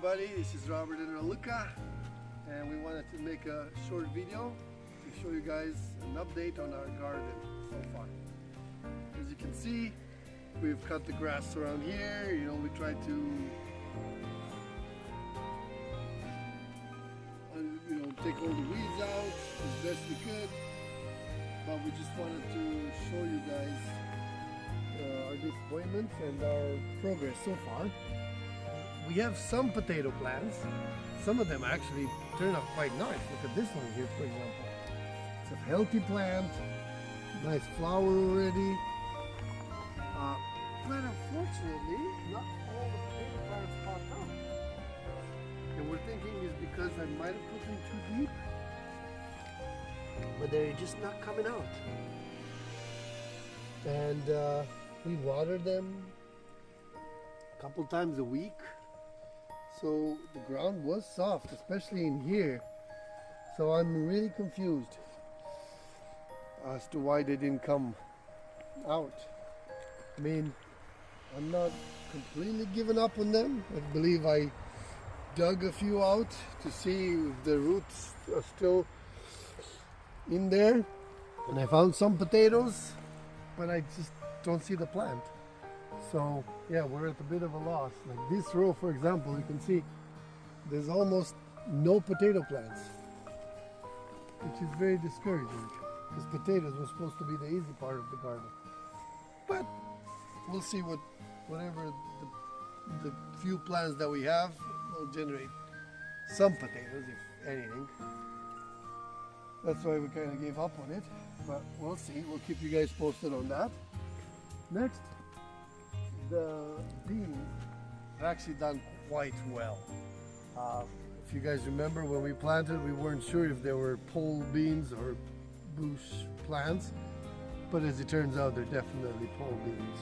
everybody, this is Robert and Raluca, and we wanted to make a short video to show you guys an update on our garden so far. As you can see, we've cut the grass around here. We tried to take all the weeds out as best we could, but we just wanted to show you guys our disappointments and our progress so far. We have some potato plants. Some of them actually turn out quite nice. Look at this one here, for example. It's a healthy plant, nice flower already. But unfortunately, not all the potato plants popped up. And we're thinking is because I might have put them too deep, but they're just not coming out. And we water them a couple times a week. So the ground was soft, especially in here. So I'm really confused as to why they didn't come out. I mean, I'm not completely giving up on them. I believe I dug a few out to see if the roots are still in there. And I found some potatoes, but I just don't see the plant. So yeah, we're at a bit of a loss. Like this row, for example, you can see there's almost no potato plants, which is very discouraging because potatoes were supposed to be the easy part of the garden. But we'll see whatever the few plants that we have will generate some potatoes, if anything. That's why we kind of gave up on it, but we'll see. We'll keep you guys posted on that. Next, the beans have actually done quite well. If you guys remember, when we planted, we weren't sure if they were pole beans or bush plants, but as it turns out, they're definitely pole beans.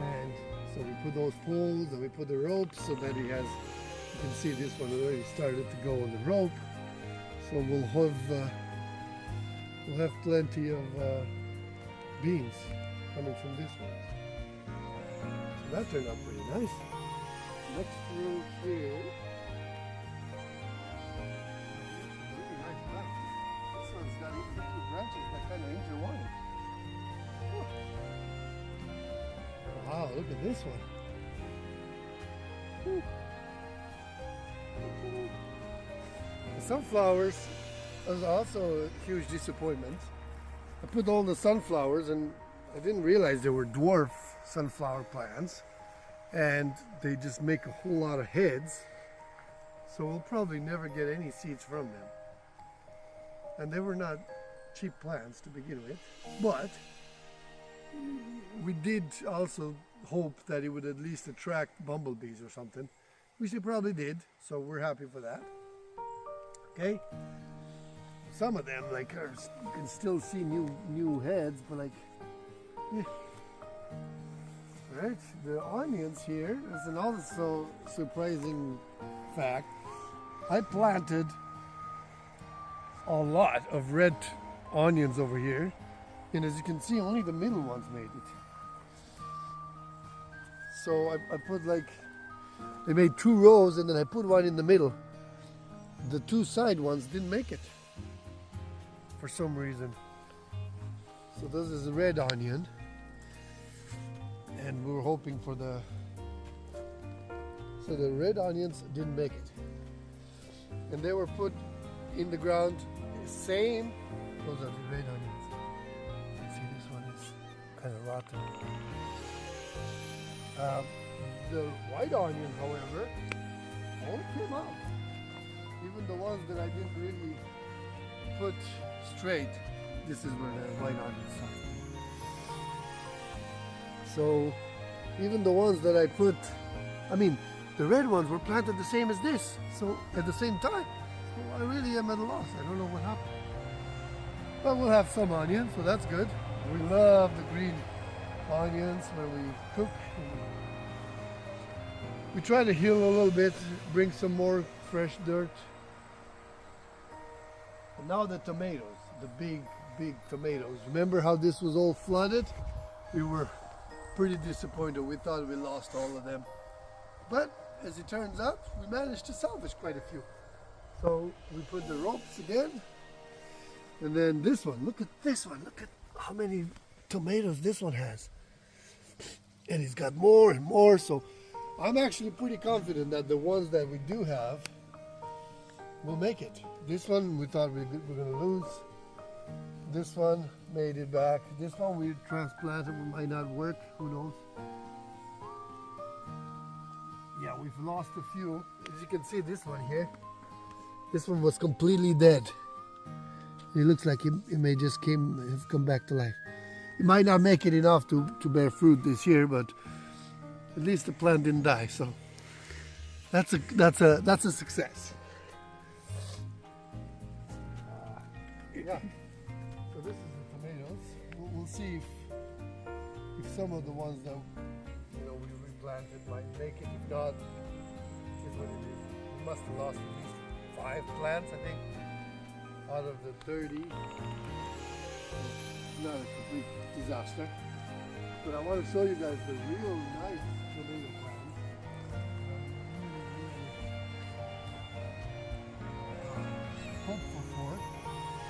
And so we put those poles and we put the ropes so that you can see this one already started to go on the rope. So we'll have plenty of beans coming from this one. So that turned out pretty nice. Next row here. Really nice branch. This one's got even two branches that kind of intertwine. Wow, look at this one. The sunflowers was also a huge disappointment. I put all the sunflowers and I didn't realize they were dwarf sunflower plants, and they just make a whole lot of heads, so we'll probably never get any seeds from them. And they were not cheap plants to begin with, but we did also hope that it would at least attract bumblebees or something, which they probably did, so we're happy for that. Okay, some of them you can still see new heads, but yeah. Right, the onions here is an also surprising fact. I planted a lot of red onions over here, and as you can see, only the middle ones made it. So I put they made 2 rows, and then I put one in the middle. The 2 side ones didn't make it for some reason. So this is a red onion, and we were hoping for so the red onions didn't make it, and they were put in the ground same. Those are the red onions. You can see this one is kind of rotten. The white onion, however, all came out. Even the ones that I didn't really put straight, this is where the white onions are. So even the ones that I put, the red ones were planted the same as this, so at the same time. So I really am at a loss. I don't know what happened. But we'll have some onions, so that's good. We love the green onions when we cook. We try to heal a little bit, bring some more fresh dirt. And now the tomatoes, the big tomatoes. Remember how this was all flooded? We were pretty disappointed. We thought we lost all of them. But as it turns out, we managed to salvage quite a few. So we put the ropes again. And then this one, look at this one. Look at how many tomatoes this one has. And it's got more and more. So I'm actually pretty confident that the ones that we do have will make it. This one we thought we were going to lose. This one made it back. This one we transplanted, we might not work, who knows. Yeah, we've lost a few. As you can see, this one here, this one was completely dead. It looks like it may just have come back to life. It might not make it enough to bear fruit this year, but at least the plant didn't die. So that's a success. Yeah. So this is the tomatoes. We'll see if some of the ones that we replanted might make it. If not, is what it is. We must have lost at least 5 plants, I think, out of the 30. Not a complete disaster. But I want to show you guys the real nice tomato plants. Hopeful for it.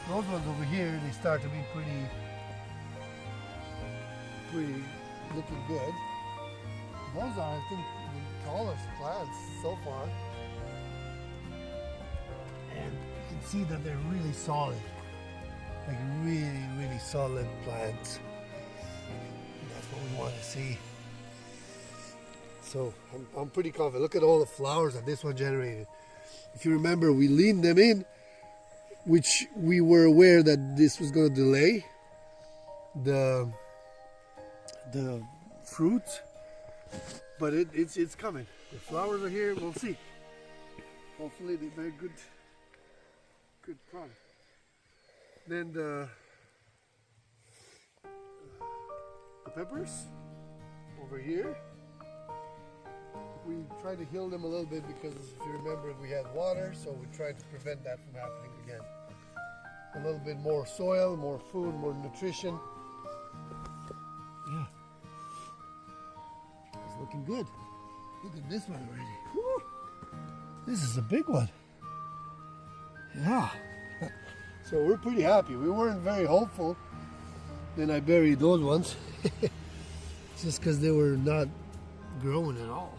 Those ones over here, they start to be pretty looking good. Those are, I think, the tallest plants so far. And you can see that they're really solid. Like really solid plants. And that's what we want to see. So I'm pretty confident. Look at all the flowers that this one generated. If you remember, we leaned them in, which we were aware that this was going to delay the fruit, but it's coming. The flowers are here. We'll see. Hopefully they bear good product. Then the peppers over here, we tried to heal them a little bit because if you remember we had water, so we tried to prevent that from happening again. A little bit more soil, more food, more nutrition. Yeah, it's looking good. Look at this one already. Woo! This is a big one. Yeah. So we're pretty happy. We weren't very hopeful. Then I buried those ones. Just because they were not growing at all.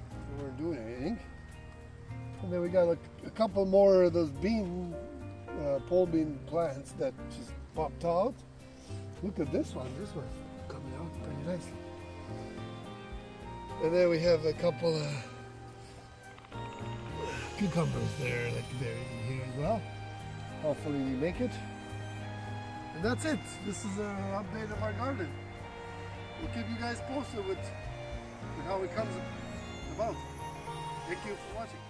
They weren't doing anything. And then we got a couple more of those pole bean plants that just popped out. Look at this one. This one's coming out pretty nicely. And then we have a couple of cucumbers there, like buried in here as well. Hopefully we make it. And that's it. This is an update of our garden. We'll keep you guys posted with how it comes about. Thank you for watching.